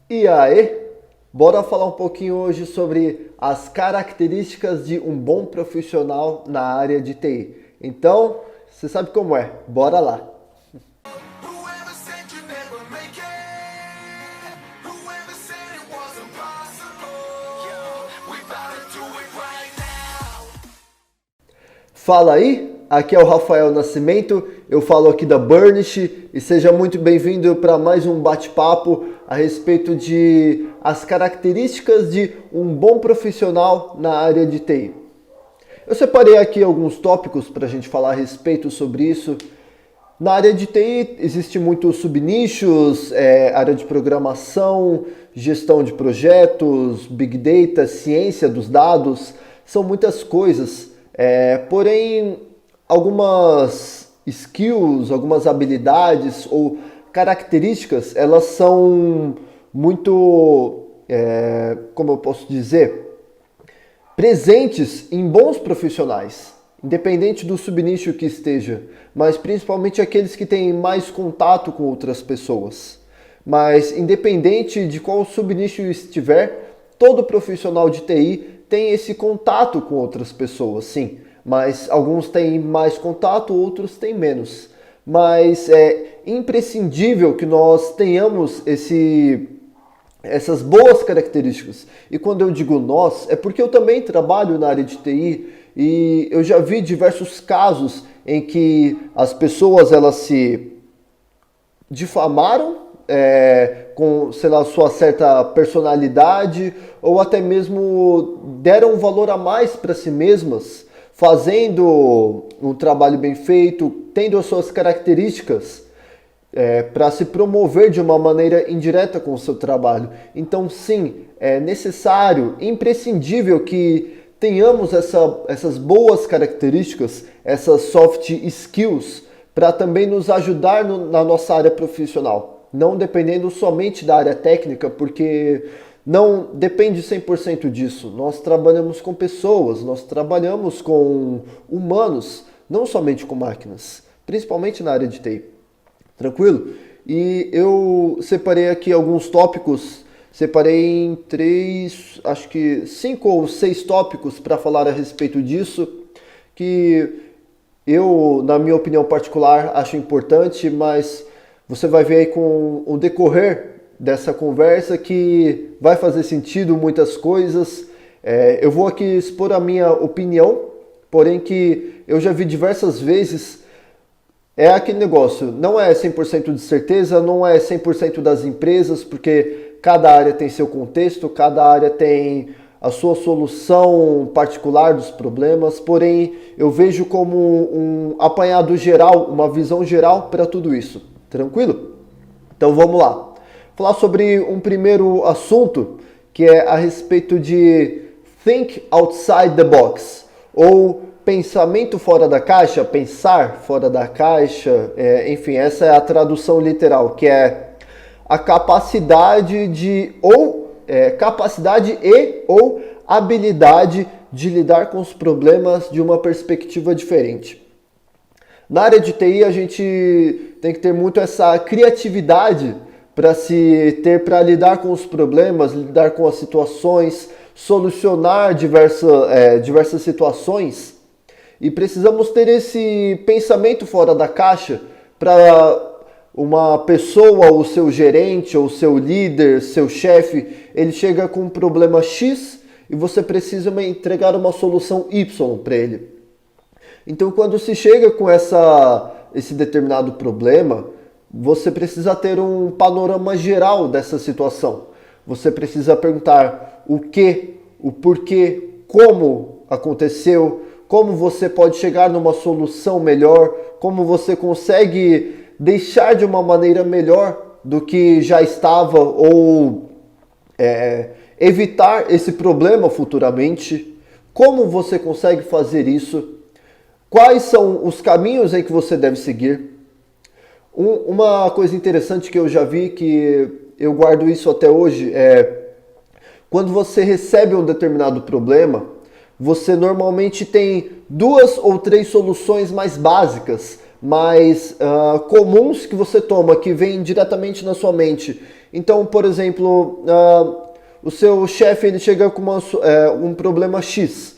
E aí, bora falar um pouquinho hoje sobre as características de um bom profissional na área de TI. Então, você sabe como é, bora lá! Whoever said you never make it? Whoever said it wasn't possible? Yo, we bout to do it right now. Fala aí, aqui é o Rafael Nascimento, eu falo aqui da Burnish e seja muito bem-vindo para mais um bate-papo a respeito de as características de um bom profissional na área de TI. Eu separei aqui alguns tópicos para a gente falar a respeito sobre isso. Na área de TI existe muitos subnichos, área de programação, gestão de projetos, Big Data, ciência dos dados, são muitas coisas. Porém, algumas skills, algumas habilidades ou características, elas são muito, como eu posso dizer, presentes em bons profissionais, independente do subnicho que esteja, mas principalmente aqueles que têm mais contato com outras pessoas. Mas independente de qual subnicho estiver, todo profissional de TI tem esse contato com outras pessoas, sim. Mas alguns têm mais contato, outros têm menos. Mas é imprescindível que nós tenhamos essas boas características. E quando eu digo nós, é porque eu também trabalho na área de TI e eu já vi diversos casos em que as pessoas elas se difamaram com, sei lá, sua certa personalidade ou até mesmo deram um valor a mais para si mesmas, fazendo um trabalho bem feito, tendo as suas características para se promover de uma maneira indireta com o seu trabalho. Então, sim, é necessário, imprescindível que tenhamos essas boas características, essas soft skills, para também nos ajudar na nossa área profissional. Não dependendo somente da área técnica, porque não depende 100% disso. Nós trabalhamos com pessoas, nós trabalhamos com humanos, não somente com máquinas, principalmente na área de TI. Tranquilo? E eu separei aqui alguns tópicos, separei em 5 ou 6 tópicos para falar a respeito disso, que eu, na minha opinião particular, acho importante, mas você vai ver aí com o decorrer dessa conversa que vai fazer sentido muitas coisas. Eu vou aqui expor a minha opinião, porém que eu já vi diversas vezes. É aquele negócio, não é 100% de certeza, não é 100% das empresas, porque cada área tem seu contexto, cada área tem a sua solução particular dos problemas, porém eu vejo como um apanhado geral, uma visão geral para tudo isso. Tranquilo? Então vamos lá. Falar sobre um primeiro assunto, que é a respeito de think outside the box, ou pensamento fora da caixa, pensar fora da caixa, enfim, essa é a tradução literal, que é a capacidade capacidade e ou habilidade de lidar com os problemas de uma perspectiva diferente. Na área de TI a gente tem que ter muito essa criatividade para lidar com os problemas, lidar com as situações, solucionar diversas situações. E precisamos ter esse pensamento fora da caixa para uma pessoa, ou seu gerente, ou seu líder, seu chefe, ele chega com um problema X e você precisa entregar uma solução Y para ele. Então, quando se chega com esse determinado problema, você precisa ter um panorama geral dessa situação. Você precisa perguntar o que, o porquê, como aconteceu, como você pode chegar numa solução melhor, como você consegue deixar de uma maneira melhor do que já estava ou evitar esse problema futuramente, como você consegue fazer isso, quais são os caminhos em que você deve seguir. Uma coisa interessante que eu já vi, que eu guardo isso até hoje, é quando você recebe um determinado problema, você normalmente tem 2 ou 3 soluções mais básicas, mais comuns que você toma, que vêm diretamente na sua mente Então, por exemplo, o seu chefe ele chega com um problema X.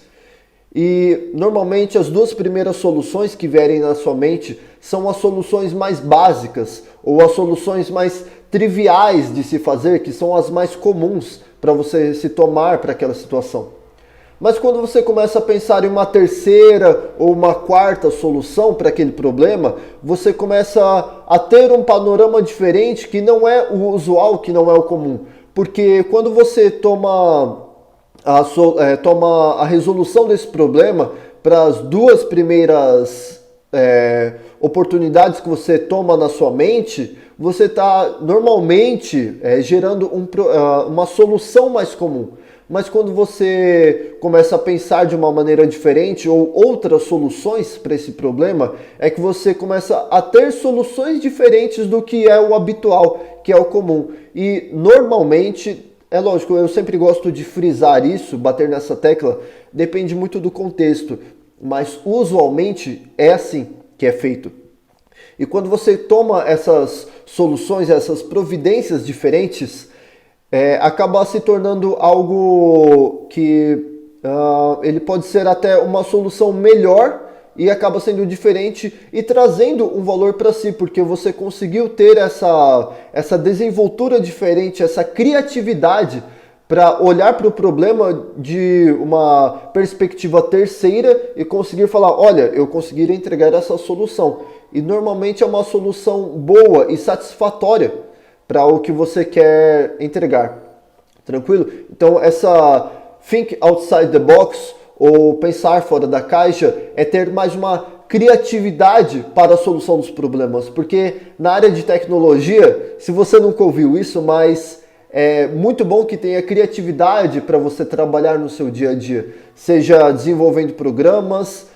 E normalmente as duas primeiras soluções que vierem na sua mente são as soluções mais básicas ou as soluções mais triviais de se fazer, que são as mais comuns para você se tomar para aquela situação. Mas quando você começa a pensar em uma terceira ou uma quarta solução para aquele problema, você começa a ter um panorama diferente que não é o usual, que não é o comum. Porque quando você toma a resolução desse problema para as duas primeiras oportunidades que você toma na sua mente, você está normalmente gerando uma solução mais comum. Mas quando você começa a pensar de uma maneira diferente ou outras soluções para esse problema, é que você começa a ter soluções diferentes do que é o habitual, que é o comum. E normalmente, é lógico, eu sempre gosto de frisar isso, bater nessa tecla, depende muito do contexto, mas usualmente é assim que é feito. E quando você toma essas soluções, essas providências diferentes, acaba se tornando algo que ele pode ser até uma solução melhor e acaba sendo diferente e trazendo um valor para si, porque você conseguiu ter essa desenvoltura diferente, essa criatividade para olhar para o problema de uma perspectiva terceira e conseguir falar, olha, eu consegui entregar essa solução. E normalmente é uma solução boa e satisfatória para o que você quer entregar. Tranquilo? Então essa think outside the box ou pensar fora da caixa é ter mais uma criatividade para a solução dos problemas. Porque na área de tecnologia, se você nunca ouviu isso, mas é muito bom que tenha criatividade para você trabalhar no seu dia a dia. Seja desenvolvendo programas,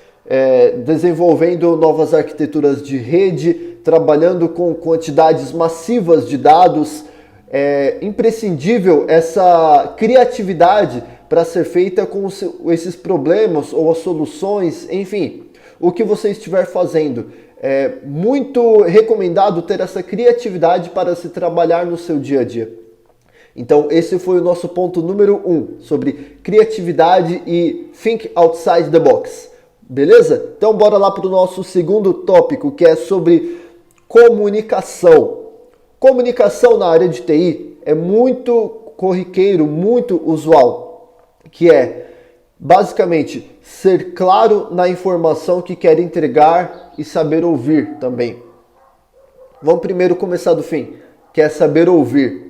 desenvolvendo novas arquiteturas de rede, trabalhando com quantidades massivas de dados. É imprescindível essa criatividade para ser feita com esses problemas ou as soluções, enfim, o que você estiver fazendo. É muito recomendado ter essa criatividade para se trabalhar no seu dia a dia. Então esse foi o nosso ponto número 1, sobre criatividade e think outside the box. Beleza? Então bora lá para o nosso segundo tópico, que é sobre comunicação. Comunicação na área de TI é muito corriqueiro, muito usual, que é basicamente ser claro na informação que quer entregar e saber ouvir também. Vamos primeiro começar do fim, que é saber ouvir.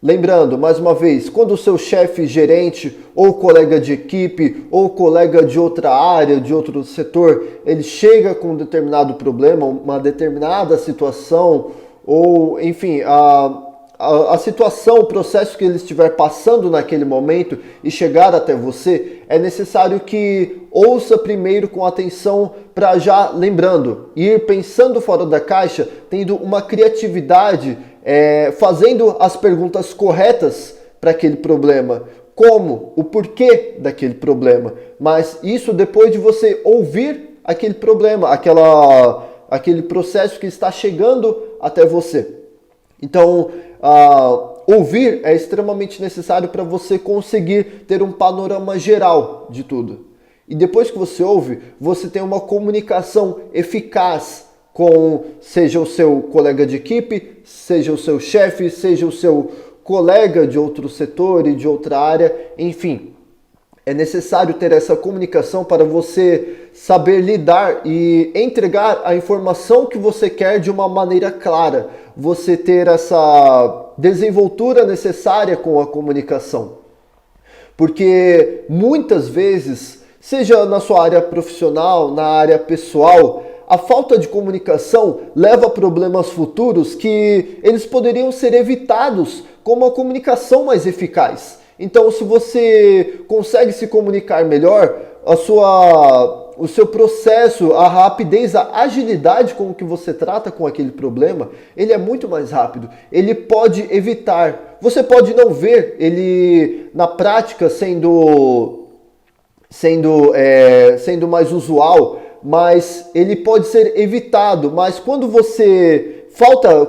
Lembrando, mais uma vez, quando o seu chefe, gerente, ou colega de equipe, ou colega de outra área, de outro setor, ele chega com um determinado problema, uma determinada situação, ou enfim, a situação, o processo que ele estiver passando naquele momento e chegar até você, é necessário que ouça primeiro com atenção para já, lembrando, ir pensando fora da caixa, tendo uma criatividade, fazendo as perguntas corretas para aquele problema, como, o porquê daquele problema, mas isso depois de você ouvir aquele problema, aquele processo que está chegando até você. Então, ouvir é extremamente necessário para você conseguir ter um panorama geral de tudo. E depois que você ouve, você tem uma comunicação eficaz com, seja o seu colega de equipe, seja o seu chefe, seja o seu colega de outro setor e de outra área, enfim. É necessário ter essa comunicação para você saber lidar e entregar a informação que você quer de uma maneira clara. Você ter essa desenvoltura necessária com a comunicação. Porque muitas vezes, seja na sua área profissional, na área pessoal, a falta de comunicação leva a problemas futuros que eles poderiam ser evitados com uma comunicação mais eficaz. Então, se você consegue se comunicar melhor, o seu processo, a rapidez, a agilidade com que você trata com aquele problema, ele é muito mais rápido. Ele pode evitar. Você pode não ver ele na prática sendo mais usual, mas ele pode ser evitado. Mas quando você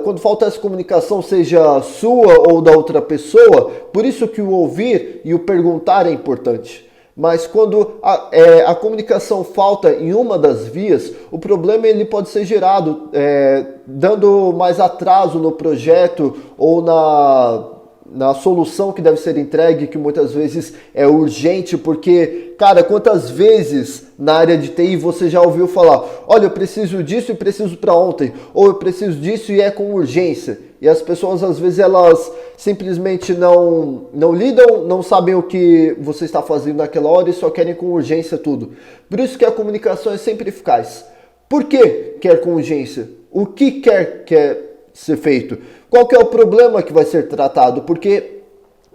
quando falta essa comunicação, seja sua ou da outra pessoa, por isso que o ouvir e o perguntar é importante. Mas quando a comunicação falta em uma das vias, o problema ele pode ser gerado, dando mais atraso no projeto ou na solução que deve ser entregue, que muitas vezes é urgente, porque, cara, quantas vezes na área de TI você já ouviu falar, olha, eu preciso disso e preciso para ontem, ou eu preciso disso e é com urgência. E as pessoas, às vezes, elas simplesmente não lidam, não sabem o que você está fazendo naquela hora e só querem com urgência tudo. Por isso que a comunicação é sempre eficaz. Por que quer com urgência? O que quer ser feito? Qual que é o problema que vai ser tratado? Porque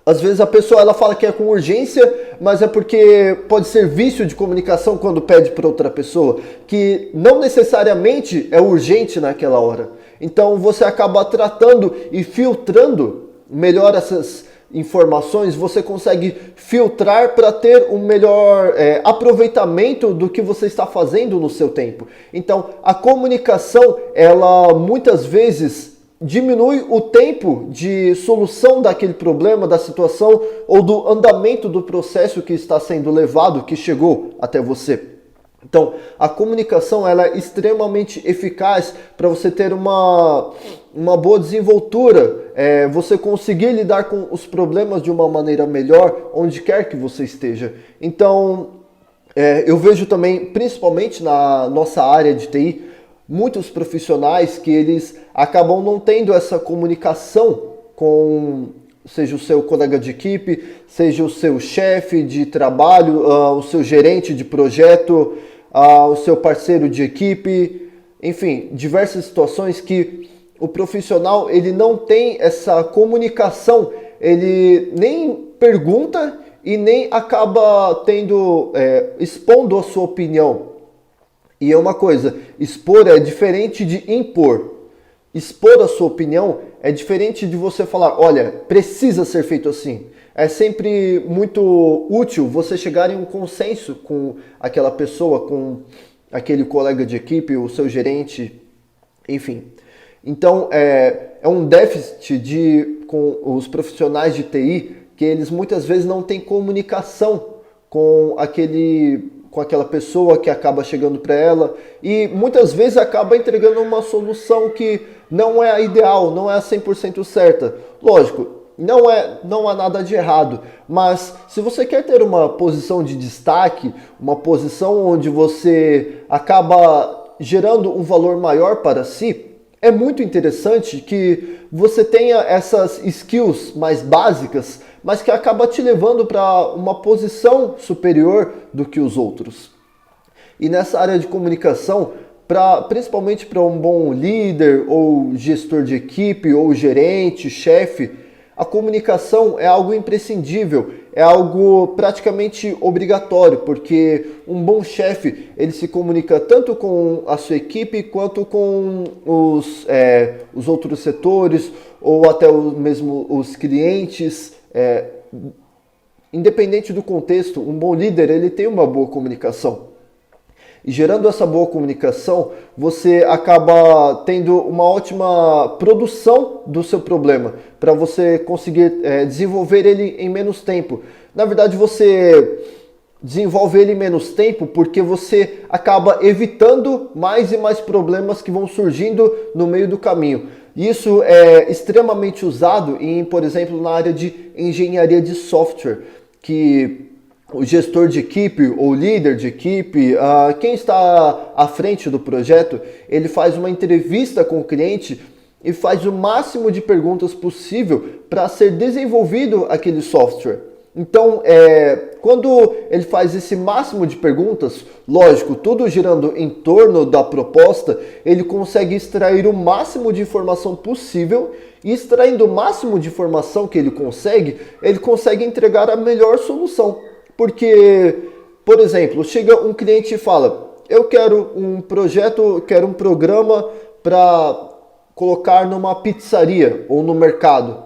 às vezes a pessoa ela fala que é com urgência, mas é porque pode ser vício de comunicação quando pede para outra pessoa, que não necessariamente é urgente naquela hora. Então você acaba tratando e filtrando melhor essas informações, você consegue filtrar para ter um melhor aproveitamento do que você está fazendo no seu tempo. Então a comunicação, ela muitas vezes diminui o tempo de solução daquele problema, da situação ou do andamento do processo que está sendo levado, que chegou até você. Então, a comunicação ela é extremamente eficaz para você ter uma boa desenvoltura, você conseguir lidar com os problemas de uma maneira melhor, onde quer que você esteja. Então, eu vejo também, principalmente na nossa área de TI, muitos profissionais que eles acabam não tendo essa comunicação com, seja o seu colega de equipe, seja o seu chefe de trabalho, o seu gerente de projeto, o seu parceiro de equipe, enfim, diversas situações que o profissional ele não tem essa comunicação, ele nem pergunta e nem acaba expondo a sua opinião. E é uma coisa, expor é diferente de impor. Expor a sua opinião é diferente de você falar, olha, precisa ser feito assim. É sempre muito útil você chegar em um consenso com aquela pessoa, com aquele colega de equipe, o seu gerente, enfim. Então, é um déficit com os profissionais de TI, que eles muitas vezes não têm comunicação com aquela pessoa que acaba chegando para ela e muitas vezes acaba entregando uma solução que não é a ideal, não é a 100% certa. Lógico, não há nada de errado, mas se você quer ter uma posição de destaque, uma posição onde você acaba gerando um valor maior para si, é muito interessante que você tenha essas skills mais básicas, mas que acaba te levando para uma posição superior do que os outros. E nessa área de comunicação, principalmente para um bom líder ou gestor de equipe ou gerente, chefe, a comunicação é algo imprescindível, é algo praticamente obrigatório, porque um bom chefe ele se comunica tanto com a sua equipe quanto com os outros setores ou até mesmo os clientes. Independente do contexto, um bom líder ele tem uma boa comunicação. E gerando essa boa comunicação, você acaba tendo uma ótima produção do seu problema, para você conseguir desenvolver ele em menos tempo. Na verdade, você desenvolve ele em menos tempo porque você acaba evitando mais e mais problemas que vão surgindo no meio do caminho. Isso é extremamente usado, por exemplo, na área de engenharia de software, que o gestor de equipe ou líder de equipe, quem está à frente do projeto, ele faz uma entrevista com o cliente e faz o máximo de perguntas possível para ser desenvolvido aquele software. Então, quando ele faz esse máximo de perguntas, lógico, tudo girando em torno da proposta, ele consegue extrair o máximo de informação possível e extraindo o máximo de informação que ele consegue entregar a melhor solução. Porque, por exemplo, chega um cliente e fala, eu quero um projeto, quero um programa para colocar numa pizzaria ou no mercado.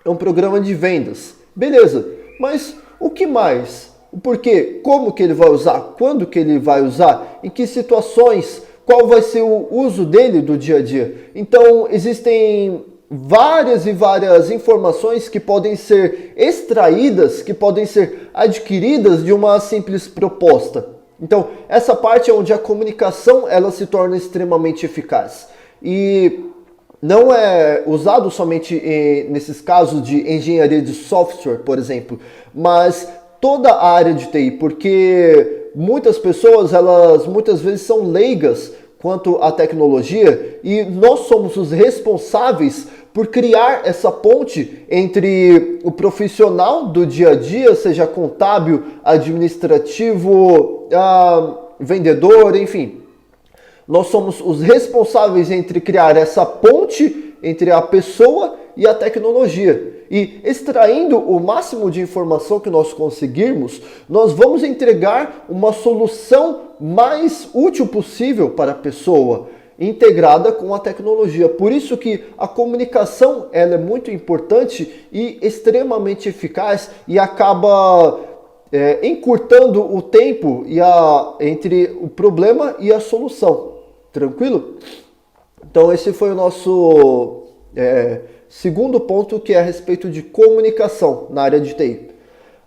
É um programa de vendas. Beleza, mas o que mais? O porquê? Como que ele vai usar? Quando que ele vai usar? Em que situações? qual vai ser o uso dele do dia a dia. Então, existem várias e várias informações que podem ser extraídas, que podem ser adquiridas de uma simples proposta. Então, essa parte é onde a comunicação ela se torna extremamente eficaz. E não é usado somente nesses casos de engenharia de software, por exemplo, mas toda a área de TI, porque muitas pessoas, elas muitas vezes são leigas quanto à tecnologia e nós somos os responsáveis por criar essa ponte entre o profissional do dia a dia, seja contábil, administrativo, vendedor, enfim. Nós somos os responsáveis entre criar essa ponte entre a pessoa e a tecnologia. E extraindo o máximo de informação que nós conseguirmos, nós vamos entregar uma solução mais útil possível para a pessoa, integrada com a tecnologia. Por isso que a comunicação ela é muito importante e extremamente eficaz e acaba encurtando o tempo entre o problema e a solução. Tranquilo? Então esse foi o nosso segundo ponto, que é a respeito de comunicação na área de TI.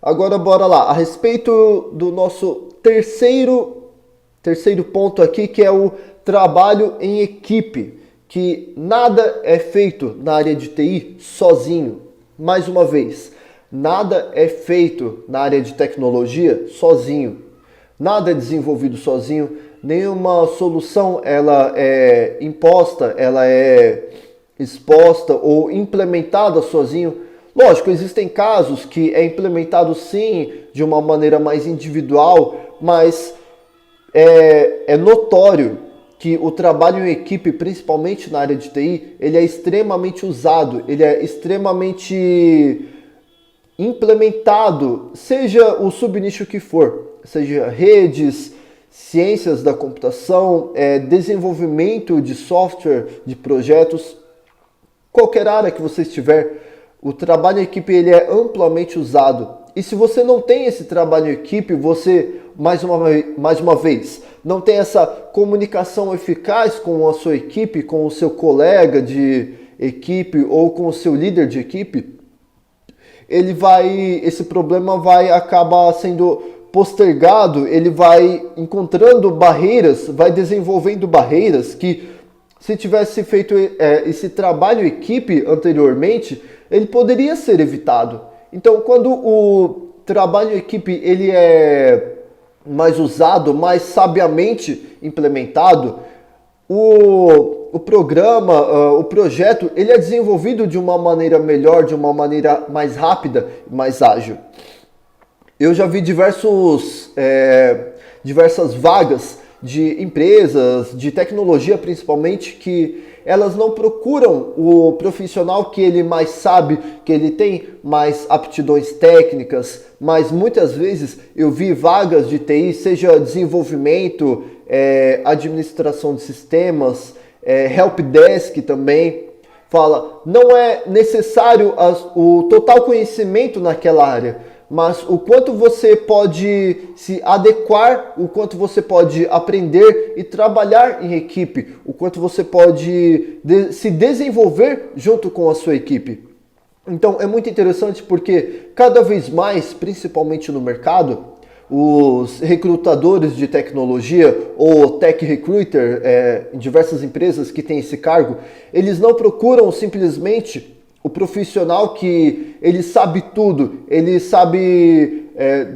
Agora bora lá, a respeito do nosso terceiro ponto aqui, que é o trabalho em equipe, que nada é feito na área de TI sozinho. Mais uma vez, nada é feito na área de tecnologia sozinho. Nada é desenvolvido sozinho, nenhuma solução ela é imposta, ela é exposta ou implementada sozinho. Lógico, existem casos que é implementado sim de uma maneira mais individual, mas é notório que o trabalho em equipe, principalmente na área de TI, ele é extremamente usado, ele é extremamente implementado, seja o subnicho que for, seja redes, ciências da computação, desenvolvimento de software, de projetos, qualquer área que você estiver, o trabalho em equipe ele é amplamente usado. E se você não tem esse trabalho em equipe, você, mais uma vez, não tem essa comunicação eficaz com a sua equipe, com o seu colega de equipe ou com o seu líder de equipe, esse problema vai acabar sendo postergado, ele vai encontrando barreiras, vai desenvolvendo barreiras que, se tivesse feito esse trabalho em equipe anteriormente, ele poderia ser evitado. Então, quando o trabalho em equipe ele é mais usado, mais sabiamente implementado, o programa, o projeto, ele é desenvolvido de uma maneira melhor, de uma maneira mais rápida, mais ágil. Eu já vi diversas vagas de empresas, de tecnologia principalmente, que elas não procuram o profissional que ele mais sabe, que ele tem mais aptidões técnicas, mas muitas vezes eu vi vagas de TI, seja desenvolvimento, administração de sistemas, helpdesk também, fala, não é necessário o total conhecimento naquela área, mas o quanto você pode se adequar, o quanto você pode aprender e trabalhar em equipe, o quanto você pode se desenvolver junto com a sua equipe. Então é muito interessante porque cada vez mais, principalmente no mercado, os recrutadores de tecnologia ou tech recruiter, em diversas empresas que têm esse cargo, eles não procuram simplesmente o profissional que ele sabe tudo, ele sabe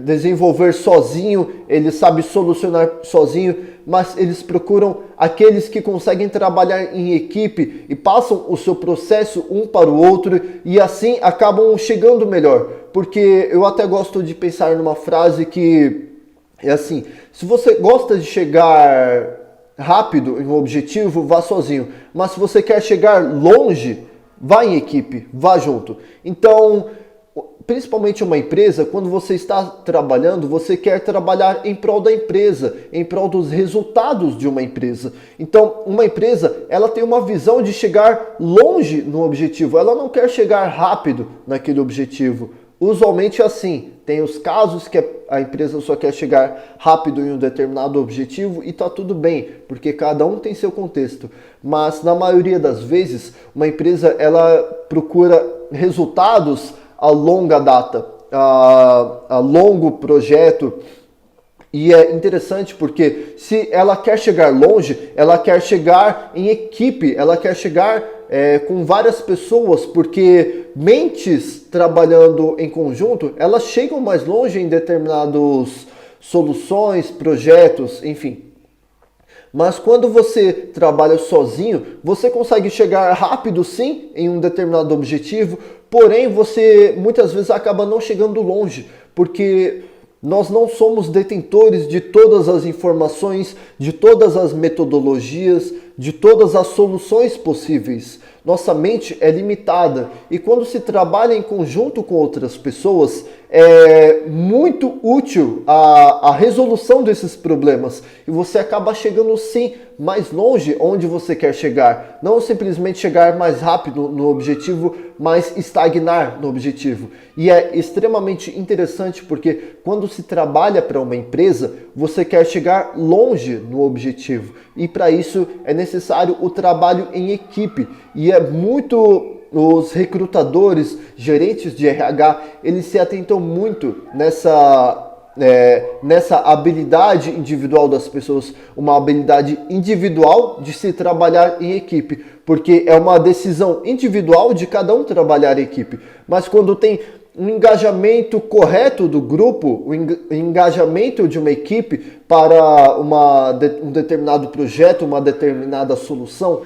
desenvolver sozinho, ele sabe solucionar sozinho, mas eles procuram aqueles que conseguem trabalhar em equipe e passam o seu processo um para o outro e assim acabam chegando melhor. Porque eu até gosto de pensar numa frase que é assim, se você gosta de chegar rápido em um objetivo, vá sozinho, mas se você quer chegar longe, vá em equipe, vá junto. Então, principalmente uma empresa, quando você está trabalhando, você quer trabalhar em prol da empresa, em prol dos resultados de uma empresa. Então, uma empresa, ela tem uma visão de chegar longe no objetivo, ela não quer chegar rápido naquele objetivo. Usualmente é assim, tem os casos que a empresa só quer chegar rápido em um determinado objetivo e tá tudo bem, porque cada um tem seu contexto. Mas na maioria das vezes, uma empresa ela procura resultados a longa data, a longo projeto. E é interessante porque se ela quer chegar longe, ela quer chegar em equipe, ela quer chegar com várias pessoas, porque mentes trabalhando em conjunto, elas chegam mais longe em determinadas soluções, projetos, enfim. Mas quando você trabalha sozinho, você consegue chegar rápido sim em um determinado objetivo, porém você muitas vezes acaba não chegando longe, porque nós não somos detentores de todas as informações, de todas as metodologias, de todas as soluções possíveis. Nossa mente é limitada e quando se trabalha em conjunto com outras pessoas, é muito útil a resolução desses problemas e você acaba chegando sim mais longe onde você quer chegar. Não simplesmente chegar mais rápido no objetivo, mas estagnar no objetivo. E é extremamente interessante porque quando se trabalha para uma empresa, você quer chegar longe no objetivo. E para isso é necessário o trabalho em equipe. E é muito... Os recrutadores, gerentes de RH, eles se atentam muito nessa habilidade individual das pessoas, uma habilidade individual de se trabalhar em equipe, porque é uma decisão individual de cada um trabalhar em equipe, mas quando tem um engajamento correto do grupo, o engajamento de uma equipe para um determinado projeto, uma determinada solução,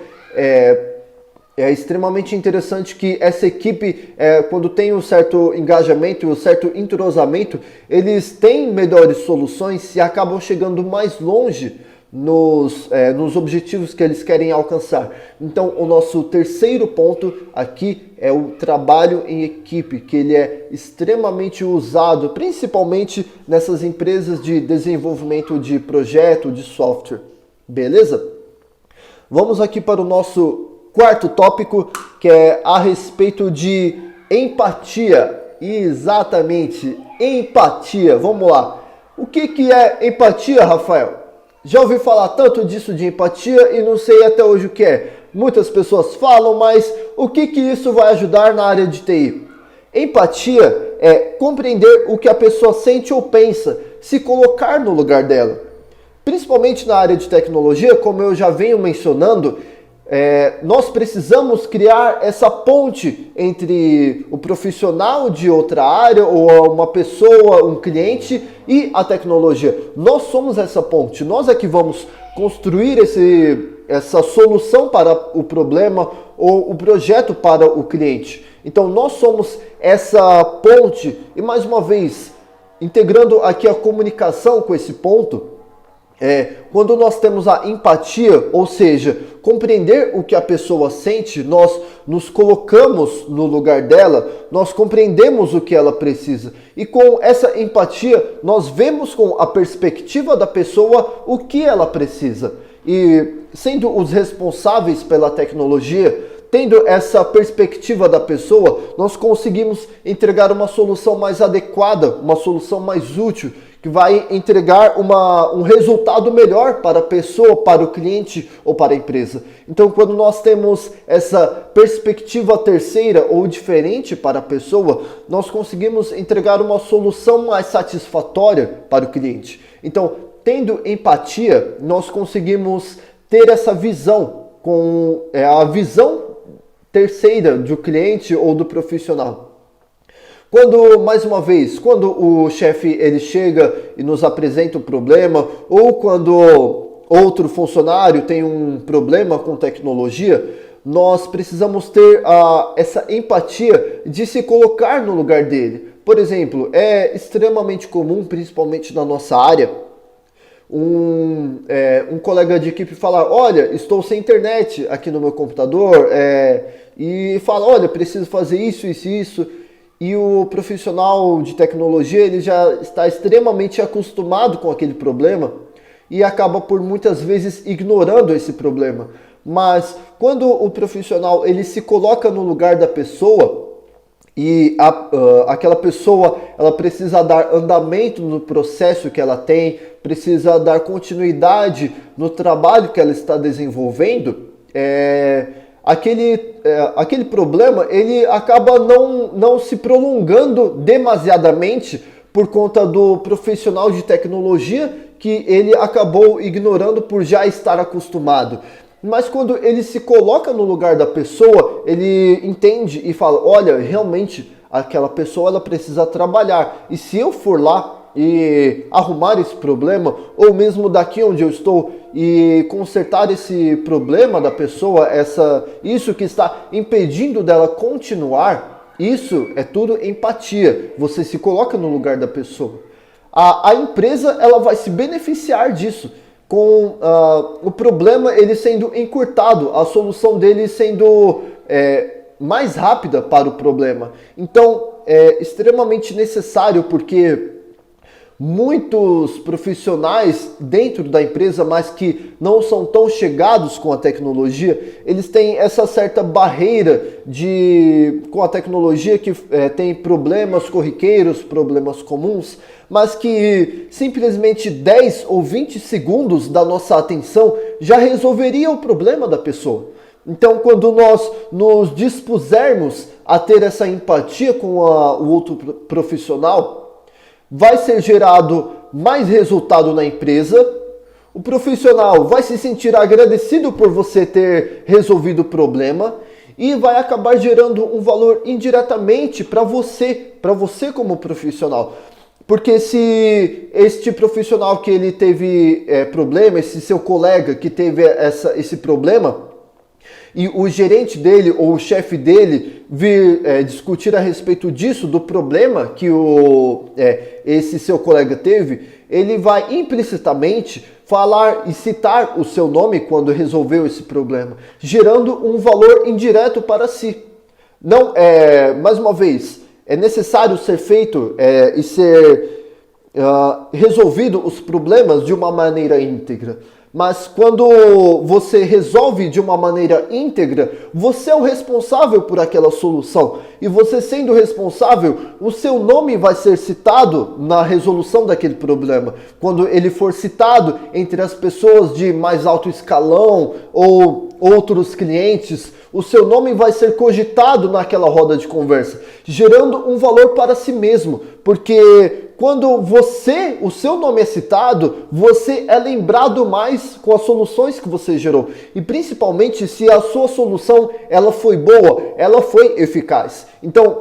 é extremamente interessante que essa equipe, quando tem um certo engajamento, um certo entrosamento, eles têm melhores soluções e acabam chegando mais longe nos objetivos que eles querem alcançar. Então, o nosso terceiro ponto aqui é o trabalho em equipe, que ele é extremamente usado, principalmente nessas empresas de desenvolvimento de projeto, de software. Beleza? Vamos aqui para o nosso quarto tópico, que é a respeito de empatia. Exatamente, empatia. Vamos lá. O que é empatia, Rafael? Já ouvi falar tanto disso de empatia e não sei até hoje o que é. Muitas pessoas falam, mas o que isso vai ajudar na área de TI? Empatia é compreender o que a pessoa sente ou pensa, se colocar no lugar dela. Principalmente na área de tecnologia, como eu já venho mencionando, nós precisamos criar essa ponte entre o profissional de outra área ou uma pessoa, um cliente e a tecnologia. Nós somos essa ponte, nós é que vamos construir essa solução para o problema ou o projeto para o cliente. Então nós somos essa ponte e mais uma vez, integrando aqui a comunicação com esse ponto, quando nós temos a empatia, ou seja, compreender o que a pessoa sente, nós nos colocamos no lugar dela, nós compreendemos o que ela precisa. E com essa empatia, nós vemos com a perspectiva da pessoa o que ela precisa. E sendo os responsáveis pela tecnologia, tendo essa perspectiva da pessoa, nós conseguimos entregar uma solução mais adequada, uma solução mais útil, que vai entregar um resultado melhor para a pessoa, para o cliente ou para a empresa. Então, quando nós temos essa perspectiva terceira ou diferente para a pessoa, nós conseguimos entregar uma solução mais satisfatória para o cliente. Então, tendo empatia, nós conseguimos ter essa visão, com a visão terceira do cliente ou do profissional. Mais uma vez, quando o chefe ele chega e nos apresenta um problema, ou quando outro funcionário tem um problema com tecnologia, nós precisamos ter essa empatia de se colocar no lugar dele. Por exemplo, é extremamente comum, principalmente na nossa área, um colega de equipe falar: olha, estou sem internet aqui no meu computador, e fala: olha, preciso fazer isso, isso e isso. E o profissional de tecnologia ele já está extremamente acostumado com aquele problema e acaba por muitas vezes ignorando esse problema. Mas quando o profissional ele se coloca no lugar da pessoa, e aquela pessoa ela precisa dar andamento no processo que ela tem, precisa dar continuidade no trabalho que ela está desenvolvendo, aquele problema ele acaba não se prolongando demasiadamente por conta do profissional de tecnologia que ele acabou ignorando por já estar acostumado. Mas quando ele se coloca no lugar da pessoa, ele entende e fala, olha, realmente aquela pessoa ela precisa trabalhar. E se eu for lá e arrumar esse problema, ou mesmo daqui onde eu estou e consertar esse problema da pessoa, isso que está impedindo dela continuar, isso é tudo empatia. Você se coloca no lugar da pessoa. A empresa ela vai se beneficiar disso, com o problema ele sendo encurtado, a solução dele sendo mais rápida para o problema. Então é extremamente necessário, porque muitos profissionais dentro da empresa, mas que não são tão chegados com a tecnologia, eles têm essa certa barreira com a tecnologia que tem problemas corriqueiros, problemas comuns, mas que simplesmente 10 ou 20 segundos da nossa atenção já resolveria o problema da pessoa. Então, quando nós nos dispusermos a ter essa empatia com o outro profissional, vai ser gerado mais resultado na empresa, o profissional vai se sentir agradecido por você ter resolvido o problema e vai acabar gerando um valor indiretamente para você como profissional. Porque se este profissional que ele teve problema, esse seu colega que teve esse problema, e o gerente dele ou o chefe dele vir discutir a respeito disso, do problema que esse seu colega teve, ele vai implicitamente falar e citar o seu nome quando resolveu esse problema, gerando um valor indireto para si. Não, mais uma vez, é necessário ser feito e ser resolvido os problemas de uma maneira íntegra. Mas quando você resolve de uma maneira íntegra, você é o responsável por aquela solução. E você sendo responsável, o seu nome vai ser citado na resolução daquele problema. Quando ele for citado entre as pessoas de mais alto escalão ou outros clientes, o seu nome vai ser cogitado naquela roda de conversa, gerando um valor para si mesmo. Porque quando o seu nome é citado, você é lembrado mais com as soluções que você gerou. E principalmente se a sua solução ela foi boa, ela foi eficaz. Então,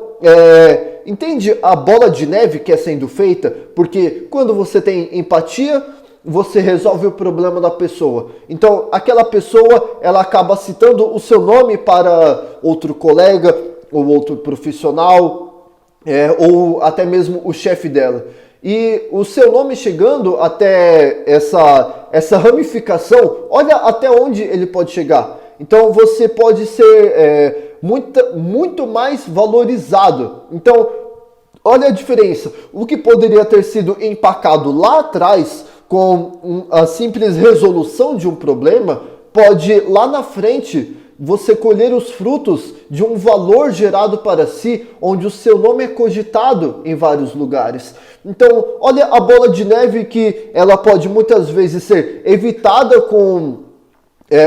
entende a bola de neve que é sendo feita? Porque quando você tem empatia, você resolve o problema da pessoa. Então, aquela pessoa, ela acaba citando o seu nome para outro colega ou outro profissional, ou até mesmo o chefe dela. E o seu nome chegando até essa ramificação, olha até onde ele pode chegar. Então você pode ser muito mais valorizado. Então, olha a diferença. O que poderia ter sido empacado lá atrás com a simples resolução de um problema, pode lá na frente você colher os frutos de um valor gerado para si, onde o seu nome é cogitado em vários lugares. Então, olha a bola de neve que ela pode muitas vezes ser evitada com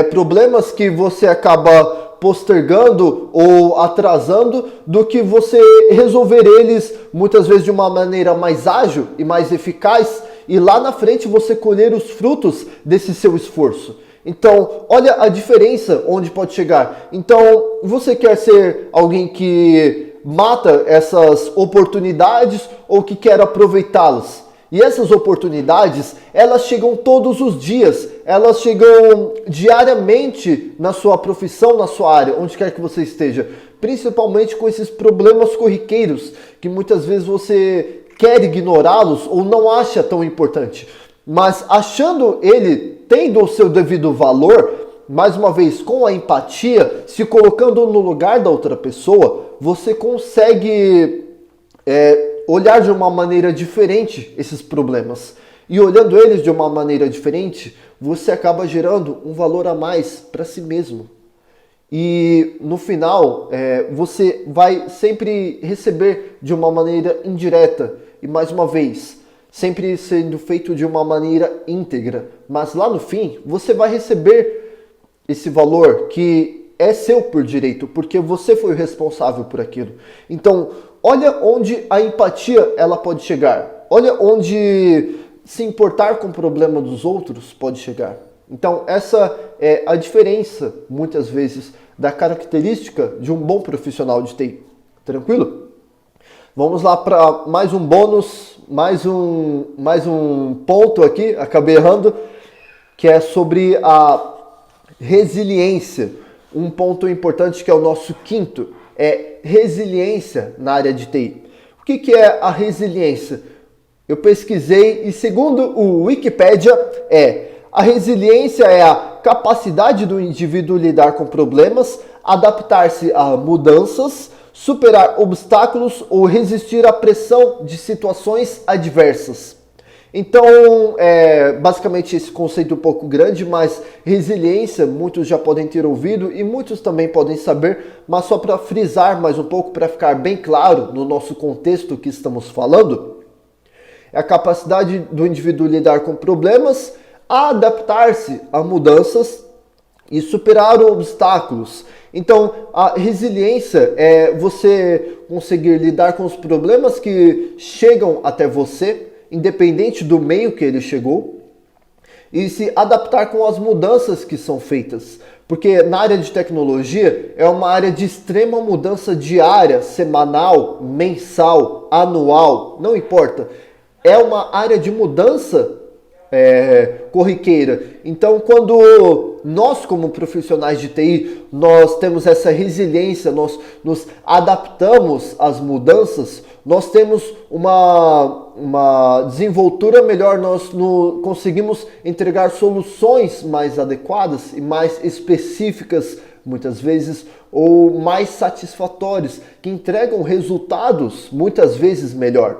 problemas que você acaba postergando ou atrasando, do que você resolver eles muitas vezes de uma maneira mais ágil e mais eficaz, e lá na frente você colher os frutos desse seu esforço. Então, olha a diferença onde pode chegar. Então, você quer ser alguém que mata essas oportunidades ou que quer aproveitá-las? E essas oportunidades, elas chegam todos os dias, elas chegam diariamente na sua profissão, na sua área, onde quer que você esteja. Principalmente com esses problemas corriqueiros, que muitas vezes você quer ignorá-los ou não acha tão importante. Mas achando ele tendo o seu devido valor, mais uma vez com a empatia, se colocando no lugar da outra pessoa, você consegue olhar de uma maneira diferente esses problemas. E olhando eles de uma maneira diferente, você acaba gerando um valor a mais para si mesmo. e no final você vai sempre receber de uma maneira indireta e mais uma vez, sempre sendo feito de uma maneira íntegra, mas lá no fim você vai receber esse valor que é seu por direito, porque você foi o responsável por aquilo. Então, olha onde a empatia ela pode chegar. Olha onde se importar com o problema dos outros pode chegar. Então, essa é a diferença, muitas vezes, da característica de um bom profissional de TI. Tranquilo? Vamos lá para mais um bônus, mais um ponto aqui, acabei errando, que é sobre a resiliência. Um ponto importante que é o nosso quinto, é resiliência na área de TI. O que é a resiliência? Eu pesquisei e segundo o Wikipedia, a resiliência é a capacidade do indivíduo lidar com problemas, adaptar-se a mudanças, superar obstáculos ou resistir à pressão de situações adversas. Então, basicamente esse conceito é um pouco grande, mas resiliência muitos já podem ter ouvido e muitos também podem saber, mas só para frisar mais um pouco, para ficar bem claro no nosso contexto que estamos falando, é a capacidade do indivíduo lidar com problemas, adaptar-se a mudanças e superar obstáculos. Então, a resiliência é você conseguir lidar com os problemas que chegam até você, independente do meio que ele chegou, e se adaptar com as mudanças que são feitas. Porque na área de tecnologia é uma área de extrema mudança diária, semanal, mensal, anual, não importa. É uma área de mudança corriqueira. Então, quando nós, como profissionais de TI, nós temos essa resiliência, nós nos adaptamos às mudanças, nós temos uma desenvoltura melhor, nós conseguimos entregar soluções mais adequadas e mais específicas, muitas vezes, ou mais satisfatórias, que entregam resultados, muitas vezes, melhor.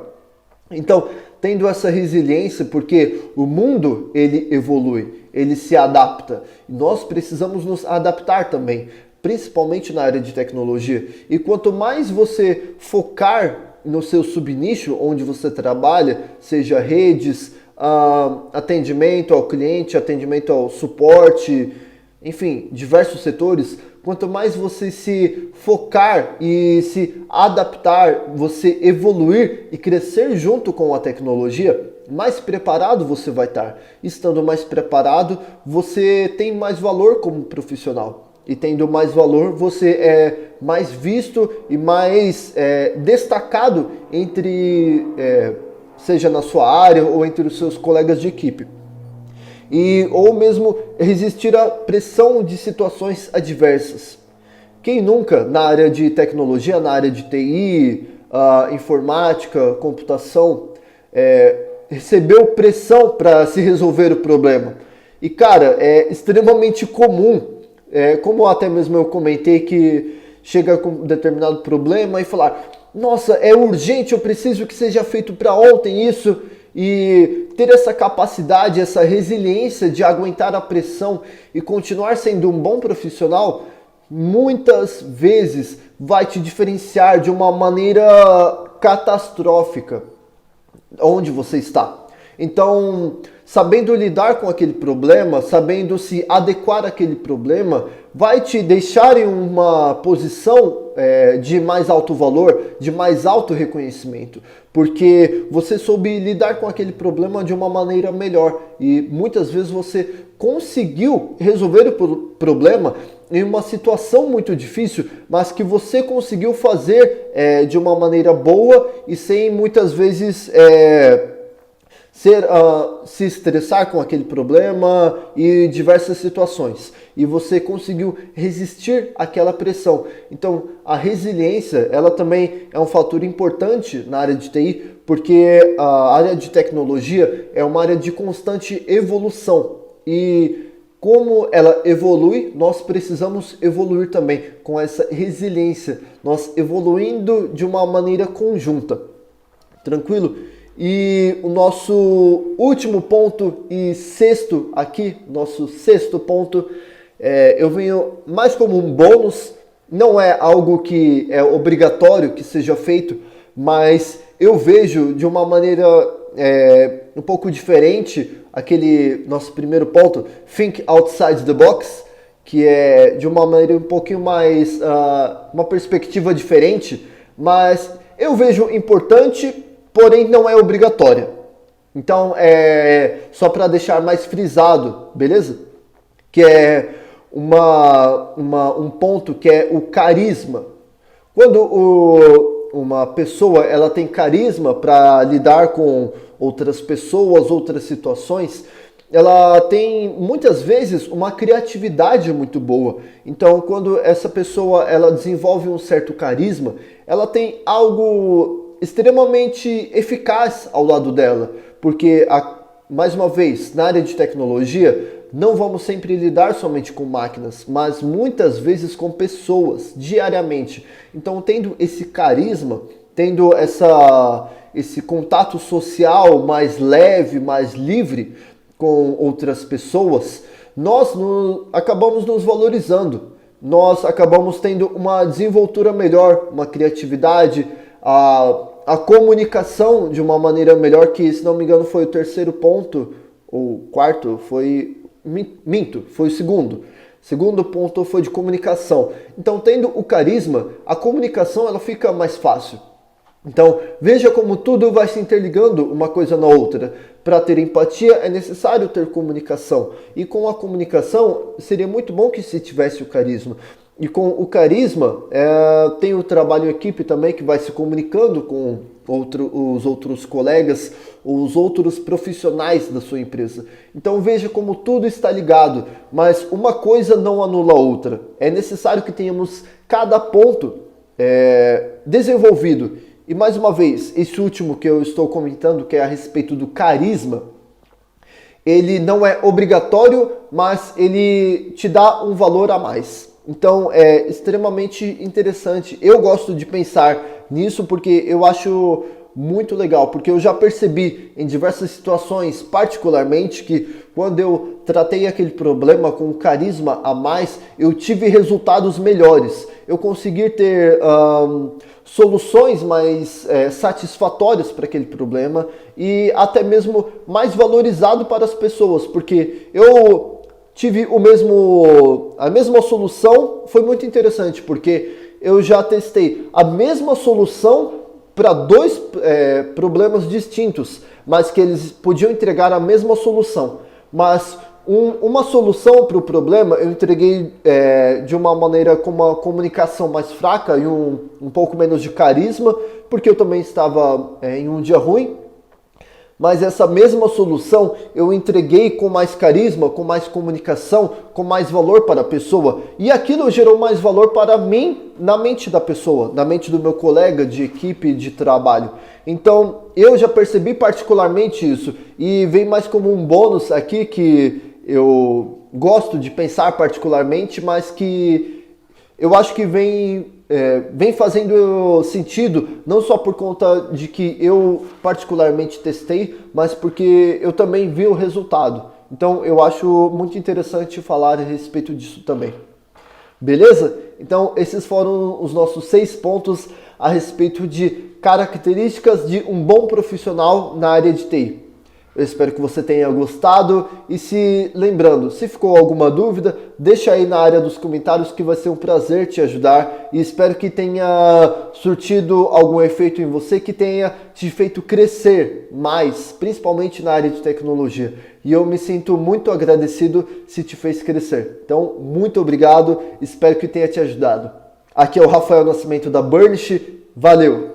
Então, tendo essa resiliência, porque o mundo ele evolui, ele se adapta. Nós precisamos nos adaptar também, principalmente na área de tecnologia. E quanto mais você focar no seu subnicho, onde você trabalha, seja redes, atendimento ao cliente, atendimento ao suporte, enfim, diversos setores, quanto mais você se focar e se adaptar, você evoluir e crescer junto com a tecnologia, mais preparado você vai estar. Estando mais preparado, você tem mais valor como profissional. E tendo mais valor, você é mais visto e mais destacado seja na sua área ou entre os seus colegas de equipe. Ou mesmo resistir à pressão de situações adversas. Quem nunca, na área de tecnologia, na área de TI, informática, computação, recebeu pressão para se resolver o problema? E cara, é extremamente comum, como até mesmo eu comentei, que chega com um determinado problema e falar: nossa, é urgente, eu preciso que seja feito para ontem isso. E ter essa capacidade, essa resiliência de aguentar a pressão e continuar sendo um bom profissional, muitas vezes vai te diferenciar de uma maneira catastrófica onde você está. Então, sabendo lidar com aquele problema, sabendo se adequar àquele problema, vai te deixar em uma posição de mais alto valor, de mais alto reconhecimento, porque você soube lidar com aquele problema de uma maneira melhor e muitas vezes você conseguiu resolver o problema em uma situação muito difícil, mas que você conseguiu fazer de uma maneira boa e sem muitas vezes se estressar com aquele problema e diversas situações. E você conseguiu resistir àquela pressão. Então, a resiliência, ela também é um fator importante na área de TI, porque a área de tecnologia é uma área de constante evolução. E como ela evolui, nós precisamos evoluir também com essa resiliência, nós evoluindo de uma maneira conjunta. Tranquilo? E o nosso último ponto e nosso sexto ponto eu venho mais como um bônus, não é algo que é obrigatório que seja feito, mas eu vejo de uma maneira um pouco diferente aquele nosso primeiro ponto, think outside the box, que é de uma maneira um pouquinho mais, uma perspectiva diferente, mas eu vejo importante, porém não é obrigatória. Então, só para deixar mais frisado, beleza? Que é um ponto que é o carisma. Quando uma pessoa ela tem carisma para lidar com outras pessoas, outras situações, ela tem muitas vezes uma criatividade muito boa. Então, quando essa pessoa ela desenvolve um certo carisma, ela tem algo extremamente eficaz ao lado dela, porque mais uma vez, na área de tecnologia, não vamos sempre lidar somente com máquinas, mas muitas vezes com pessoas, diariamente. Então, tendo esse carisma, tendo esse contato social mais leve, mais livre com outras pessoas, nós acabamos nos valorizando. Nós acabamos tendo uma desenvoltura melhor, uma criatividade, a comunicação de uma maneira melhor, que, se não me engano, foi o terceiro ponto, ou quarto, foi o segundo. Segundo ponto foi de comunicação. Então, tendo o carisma, a comunicação ela fica mais fácil. Então, veja como tudo vai se interligando uma coisa na outra. Para ter empatia é necessário ter comunicação. E com a comunicação, seria muito bom que se tivesse o carisma. E com o carisma, tem o trabalho em equipe também, que vai se comunicando com os outros colegas, os outros profissionais da sua empresa. Então veja como tudo está ligado, mas uma coisa não anula a outra. É necessário que tenhamos cada ponto desenvolvido. E mais uma vez, esse último que eu estou comentando, que é a respeito do carisma, ele não é obrigatório, mas ele te dá um valor a mais. Então é extremamente interessante. Eu gosto de pensar nisso porque eu acho muito legal, porque eu já percebi em diversas situações, particularmente, que quando eu tratei aquele problema com carisma a mais, eu tive resultados melhores. Eu consegui ter soluções mais satisfatórias para aquele problema e até mesmo mais valorizado para as pessoas, porque eu tive a mesma solução. Foi muito interessante, porque eu já testei a mesma solução para dois problemas distintos, mas que eles podiam entregar a mesma solução. Mas uma solução para o problema eu entreguei de uma maneira com uma comunicação mais fraca e um pouco menos de carisma, porque eu também estava em um dia ruim. Mas essa mesma solução eu entreguei com mais carisma, com mais comunicação, com mais valor para a pessoa. E aquilo gerou mais valor para mim na mente da pessoa, na mente do meu colega de equipe de trabalho. Então eu já percebi particularmente isso. E vem mais como um bônus aqui que eu gosto de pensar particularmente, mas que eu acho que vem fazendo sentido, não só por conta de que eu particularmente testei, mas porque eu também vi o resultado. Então eu acho muito interessante falar a respeito disso também. Beleza? Então esses foram os nossos 6 pontos a respeito de características de um bom profissional na área de TI. Eu espero que você tenha gostado e lembrando, se ficou alguma dúvida, deixa aí na área dos comentários que vai ser um prazer te ajudar e espero que tenha surtido algum efeito em você, que tenha te feito crescer mais, principalmente na área de tecnologia. E eu me sinto muito agradecido se te fez crescer. Então, muito obrigado, espero que tenha te ajudado. Aqui é o Rafael Nascimento da Burnish, valeu!